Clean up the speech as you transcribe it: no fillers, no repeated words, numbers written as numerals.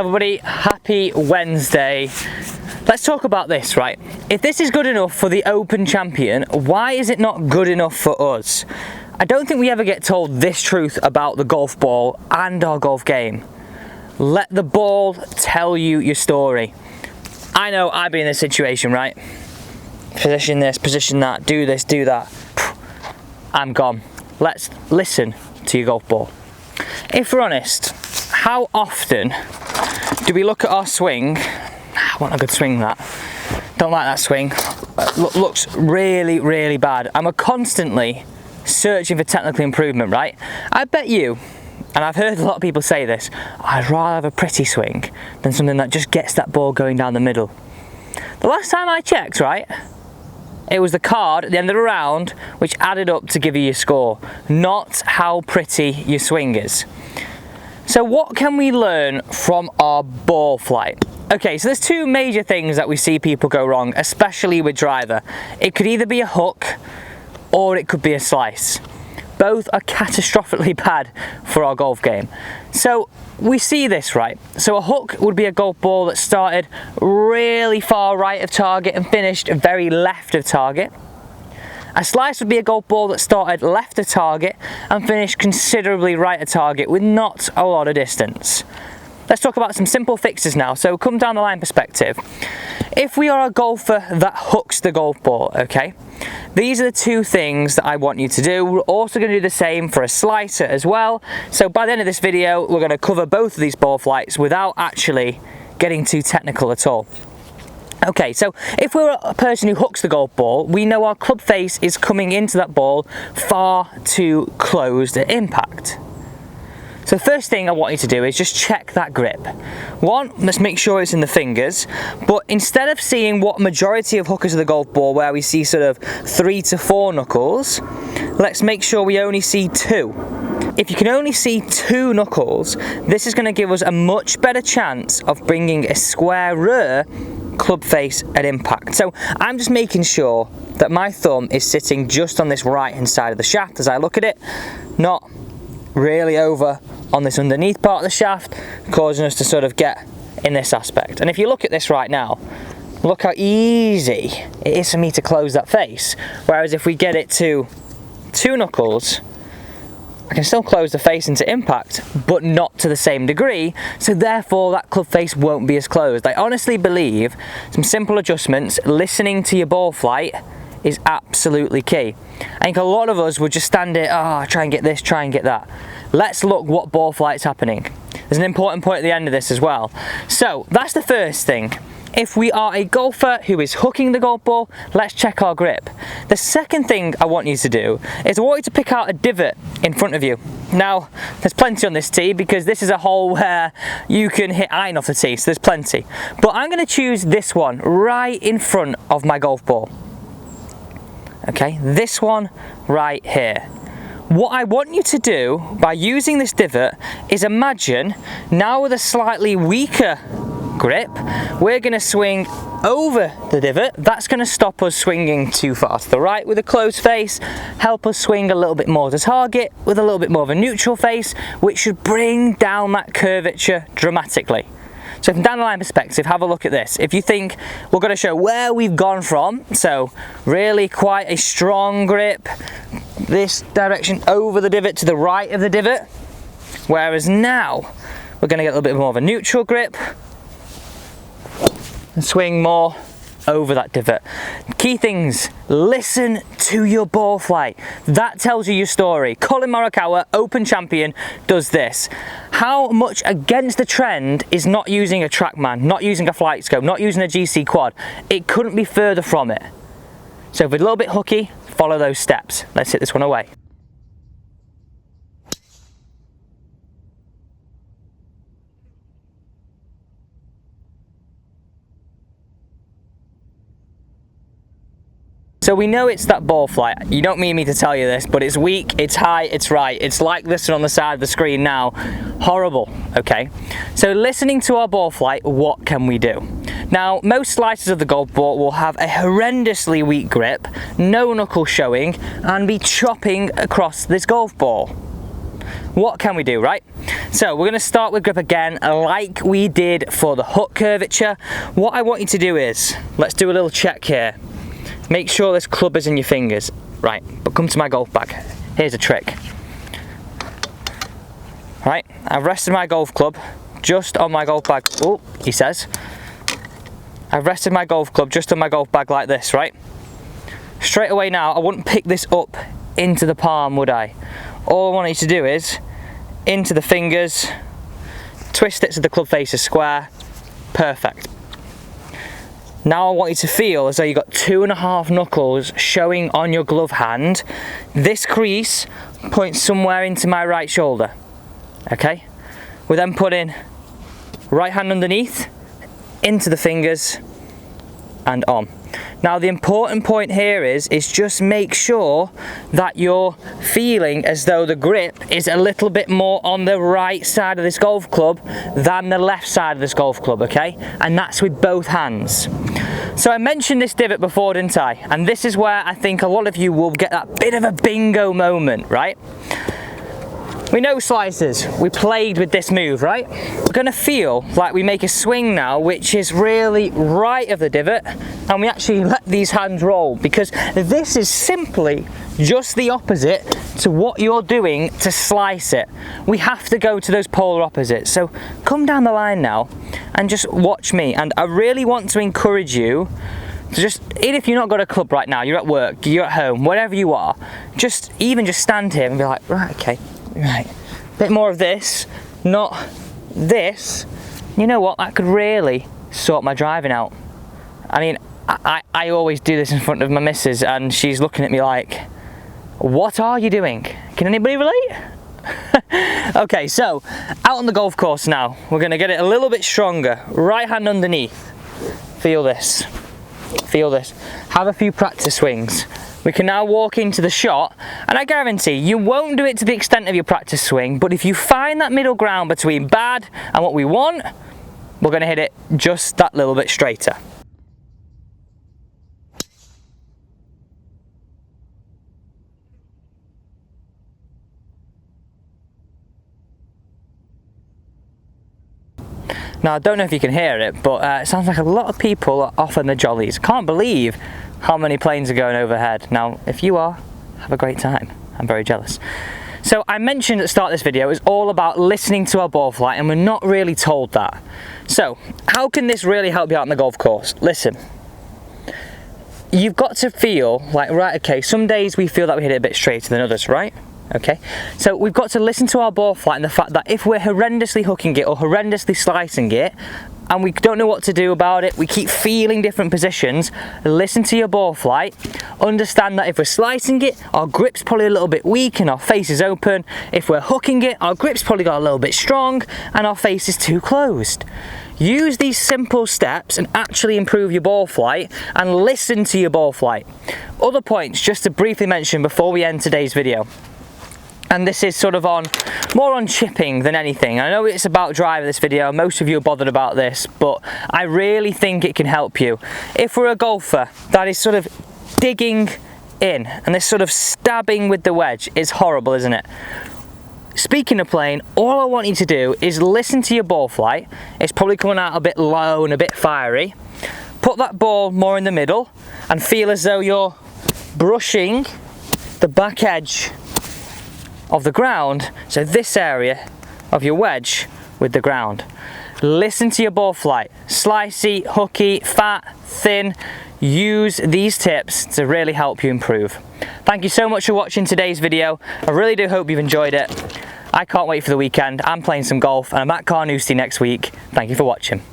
Everybody, happy Wednesday. Let's talk about this, right? If this is good enough for the Open champion, why is it not good enough for us? I don't think we ever get told this truth about the golf ball and our golf game. Let the ball tell you your story. I know I've been in this situation, right? Position this, position that, do this, do that. I'm gone. Let's listen to your golf ball. If we're honest, how often do we look at our swing? I want a good swing, that. Don't like that swing. Looks really, really bad. And we're constantly searching for technical improvement, right? I bet you, and I've heard a lot of people say this, I'd rather have a pretty swing than something that just gets that ball going down the middle. The last time I checked, right, it was the card at the end of the round which added up to give you your score, not how pretty your swing is. So what can we learn from our ball flight? Okay, so there's two major things that we see people go wrong, especially with driver. It could either be a hook or it could be a slice. Both are catastrophically bad for our golf game. So we see this, right? So a hook would be a golf ball that started really far right of target and finished very left of target. A slice would be a golf ball that started left of target and finished considerably right of target with not a lot of distance. Let's talk about some simple fixes now. So come down the line perspective. If we are a golfer that hooks the golf ball, okay, these are the two things that I want you to do. We're also going to do the same for a slicer as well. So by the end of this video, we're going to cover both of these ball flights without actually getting too technical at all. Okay, so if we're a person who hooks the golf ball, we know our club face is coming into that ball far too closed at impact. So the first thing I want you to do is just check that grip. One, let's make sure it's in the fingers, but instead of seeing what majority of hookers of the golf ball where we see sort of 3 to 4 knuckles, let's make sure we only see 2. If you can only see 2 knuckles, this is going to give us a much better chance of bringing a squarer club face at impact. So I'm just making sure that my thumb is sitting just on this right hand side of the shaft as I look at it, not really over on this underneath part of the shaft, causing us to sort of get in this aspect. And if you look at this right now, look how easy it is for me to close that face. Whereas if we get it to 2 knuckles, I can still close the face into impact, but not to the same degree, so therefore that club face won't be as closed. I honestly believe some simple adjustments, listening to your ball flight, is absolutely key. I think a lot of us would just stand it, try and get this, try and get that. Let's look what ball flight's happening. There's an important point at the end of this as well. So that's the first thing. If we are a golfer who is hooking the golf ball, let's check our grip. The second thing I want you to do is I want you to pick out a divot in front of you. Now, there's plenty on this tee because this is a hole where you can hit iron off the tee, so there's plenty. But I'm going to choose this one right in front of my golf ball. Okay, this one right here. What I want you to do by using this divot is imagine now with a slightly weaker grip, we're going to swing over the divot. That's going to stop us swinging too far to the right with a closed face, help us swing a little bit more to target with a little bit more of a neutral face, which should bring down that curvature dramatically. So from down the line perspective, have a look at this. If you think we're going to show where we've gone from, so really quite a strong grip, this direction over the divot to the right of the divot, whereas now we're going to get a little bit more of a neutral grip and swing more over that divot. Key things, listen to your ball flight. That tells you your story. Colin Morikawa, Open champion, does this. How much against the trend is not using a TrackMan, not using a flight scope, not using a GC quad? It couldn't be further from it. So if we're a little bit hooky, follow those steps. Let's hit this one away. So we know it's that ball flight. You don't need me to tell you this, but it's weak, it's high, it's right. It's like this one on the side of the screen now. Horrible, okay? So listening to our ball flight, what can we do? Now, most slicers of the golf ball will have a horrendously weak grip, no knuckle showing, and be chopping across this golf ball. what can we do, right? So we're going to start with grip again, like we did for the hook curvature. What I want you to do is, let's do a little check here. Make sure this club is in your fingers. Right, but come to my golf bag. Here's a trick. Right, I've rested my golf club just on my golf bag. Oh, he says. I've rested my golf club just on my golf bag like this, right? Straight away now, I wouldn't pick this up into the palm, would I? All I want you to do is into the fingers, twist it so the club face is square. Perfect. Now I want you to feel as though you've got 2.5 knuckles showing on your glove hand. This crease points somewhere into my right shoulder. Okay? We then put in right hand underneath, into the fingers, and on. Now the important point here is just make sure that you're feeling as though the grip is a little bit more on the right side of this golf club than the left side of this golf club, okay? And that's with both hands. So I mentioned this divot before, didn't I? And this is where I think a lot of you will get that bit of a bingo moment, right? We know slicers, we played with this move, right? We're gonna feel like we make a swing now which is really right of the divot, and we actually let these hands roll, because this is simply just the opposite to what you're doing to slice it. We have to go to those polar opposites. So come down the line now and just watch me, and I really want to encourage you to just, even if you've not got a club right now, you're at work, you're at home, wherever you are, just stand here and be like, right, okay. Right, bit more of this, not this. You know what, that could really sort my driving out. I mean, I always do this in front of my missus and she's looking at me like, what are you doing? Can anybody relate? Okay, so out on the golf course now, we're gonna get it a little bit stronger. Right hand underneath, feel this, feel this. Have a few practice swings. We can now walk into the shot, and I guarantee you won't do it to the extent of your practice swing, but if you find that middle ground between bad and what we want, we're going to hit it just that little bit straighter. Now I don't know if you can hear it, but it sounds like a lot of people are off on the jollies. Can't believe how many planes are going overhead. Now, if you are, have a great time. I'm very jealous. So I mentioned at the start of this video, it's all about listening to our ball flight, and we're not really told that. So, how can this really help you out on the golf course? Listen, you've got to feel like, right, okay, some days we feel that we hit it a bit straighter than others, right? Okay, so we've got to listen to our ball flight and the fact that if we're horrendously hooking it or horrendously slicing it, and we don't know what to do about it, we keep feeling different positions, listen to your ball flight, understand that if we're slicing it, our grip's probably a little bit weak and our face is open. If we're hooking it, our grip's probably got a little bit strong and our face is too closed. Use these simple steps and actually improve your ball flight, and listen to your ball flight. Other points just to briefly mention before we end today's video. And this is sort of more on chipping than anything. I know it's about driver this video, most of you are bothered about this, but I really think it can help you. If we're a golfer that is sort of digging in, and this sort of stabbing with the wedge is horrible, isn't it? Speaking of playing, all I want you to do is listen to your ball flight. It's probably coming out a bit low and a bit fiery. Put that ball more in the middle and feel as though you're brushing the back edge of the ground, so this area of your wedge with the ground. Listen to your ball flight. Slicey, hooky, fat, thin. Use these tips to really help you improve. Thank you so much for watching today's video. I really do hope you've enjoyed it. I can't wait for the weekend. I'm playing some golf and I'm at Carnoustie next week. Thank you for watching.